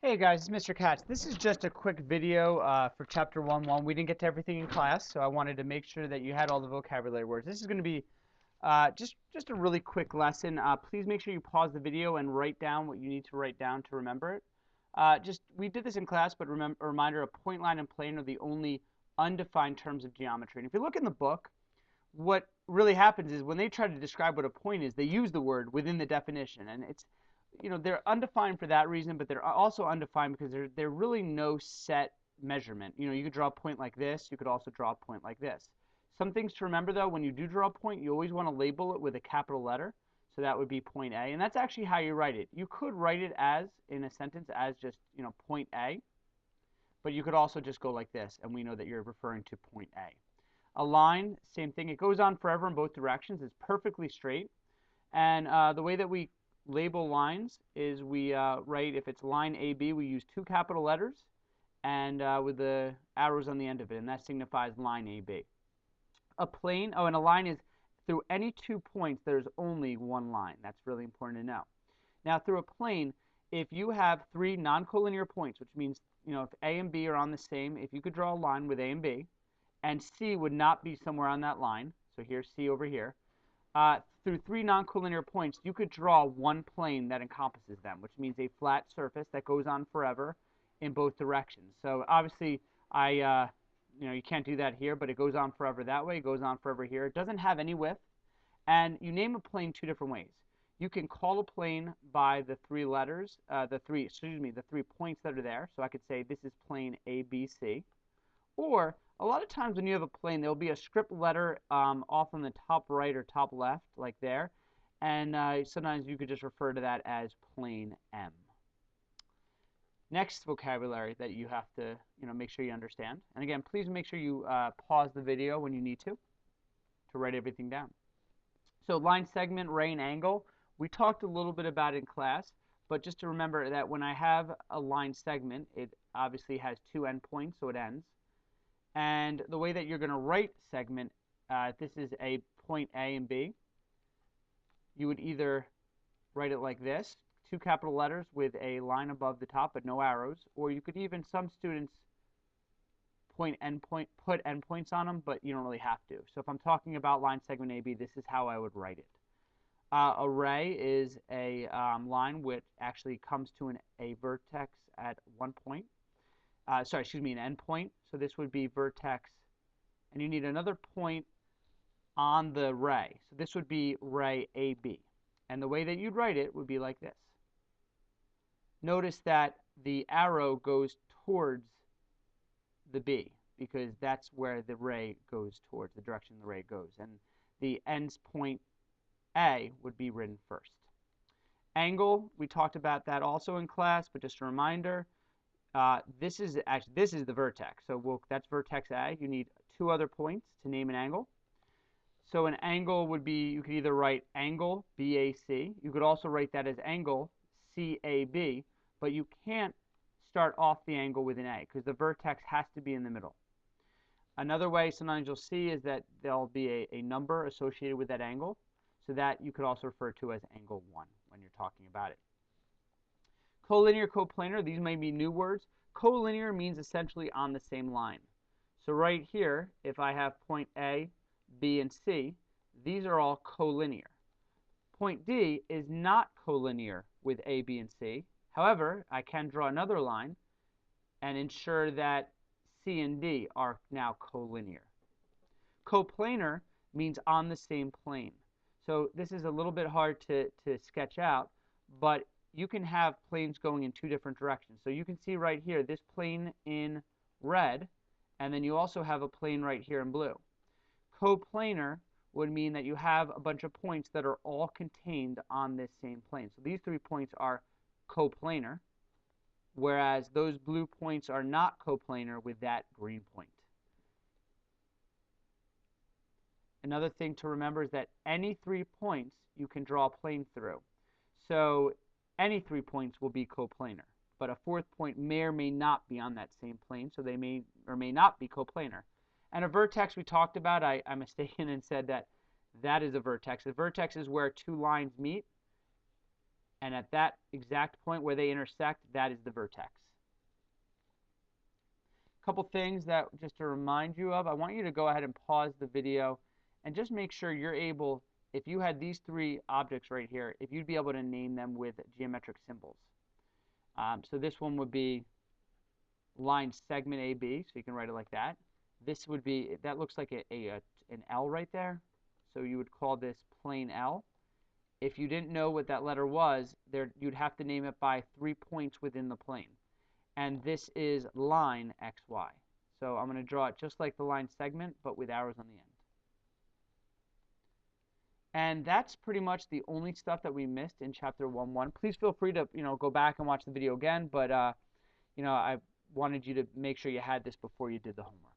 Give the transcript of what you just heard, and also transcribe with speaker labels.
Speaker 1: Hey guys, it's Mr. Katz. This is just a quick video for Chapter 1.1. We didn't get to everything in class, so I wanted to make sure that you had all the vocabulary words. This is going to be just a really quick lesson. Please make sure you pause the video and write down what you need to write down to remember it. We did this in class, but remember, a reminder, a point, line, and plane are the only undefined terms of geometry. And if you look in the book, what really happens is when they try to describe what a point is, they use the word within the definition, and they're undefined for that reason, but they're also undefined because they're really no set measurement. You could draw a point like this. You could also draw a point like this. Some things to remember, though, when you do draw a point, you always want to label it with a capital letter. So that would be point A, and that's actually how you write it. You could write it as, in a sentence, as just, point A, but you could also just go like this, and we know that you're referring to point A. A line, same thing. It goes on forever in both directions. It's perfectly straight. And the way that we label lines is we write, if it's line AB, we use two capital letters and with the arrows on the end of it, and that signifies line AB. A plane, and a line is through any 2 points, there's only one line. That's really important to know. Now, through a plane, if you have three non-collinear points, which means, if A and B are on the same, if you could draw a line with A and B, and C would not be somewhere on that line, so here's C over here, through three non-collinear points, you could draw one plane that encompasses them, which means a flat surface that goes on forever in both directions. So obviously, you can't do that here, but it goes on forever that way. It goes on forever here. It doesn't have any width, and you name a plane two different ways. You can call a plane by the three letters, the three points that are there. So I could say this is plane ABC, or a lot of times when you have a plane, there will be a script letter off on the top right or top left, like there. And sometimes you could just refer to that as plane M. Next vocabulary that you have to make sure you understand. And again, please make sure you pause the video when you need to write everything down. So line, segment, ray, and angle. We talked a little bit about it in class, but just to remember that when I have a line segment, it obviously has two endpoints, so it ends. And the way that you're going to write segment, this is a point A and B. You would either write it like this, two capital letters with a line above the top but no arrows, or you could even, some students put endpoints on them, but you don't really have to. So if I'm talking about line segment AB, this is how I would write it. A ray is a line which actually comes to a vertex at one point. An endpoint. So this would be vertex, and you need another point on the ray. So this would be ray AB. And the way that you'd write it would be like this. Notice that the arrow goes towards the B, because that's where the ray goes towards, the direction the ray goes. And the ends point A would be written first. Angle, we talked about that also in class, but just a reminder, this is the vertex. So that's vertex A. You need two other points to name an angle. So an angle would be, you could either write angle BAC. You could also write that as angle CAB, but you can't start off the angle with an A because the vertex has to be in the middle. Another way sometimes you'll see is that there'll be a number associated with that angle, so that you could also refer to as angle 1 when you're talking about it. Collinear, coplanar, these may be new words. Collinear means essentially on the same line. So right here, if I have point A, B, and C, these are all collinear. Point D is not collinear with A, B, and C. However, I can draw another line and ensure that C and D are now collinear. Coplanar means on the same plane. So this is a little bit hard to sketch out, but you can have planes going in two different directions. So you can see right here, this plane in red, and then you also have a plane right here in blue. Coplanar would mean that you have a bunch of points that are all contained on this same plane. So these 3 points are coplanar, whereas those blue points are not coplanar with that green point. Another thing to remember is that any 3 points you can draw a plane through. So any 3 points will be coplanar, but a fourth point may or may not be on that same plane, so they may or may not be coplanar. And a vertex we talked about, I'm mistaken and said that is a vertex. A vertex is where two lines meet, And at that exact point where they intersect, that is the vertex. A couple things that just to remind you of, I want you to go ahead and pause the video and just make sure you're able, if you had these three objects right here, if you'd be able to name them with geometric symbols. So this one would be line segment AB, so you can write it like that. This would be, that looks like an L right there, so you would call this plane L. If you didn't know what that letter was, you'd have to name it by 3 points within the plane. And this is line XY. So I'm going to draw it just like the line segment, but with arrows on the end. And that's pretty much the only stuff that we missed in chapter 1.1. Please feel free to go back and watch the video again, but I wanted you to make sure you had this before you did the homework.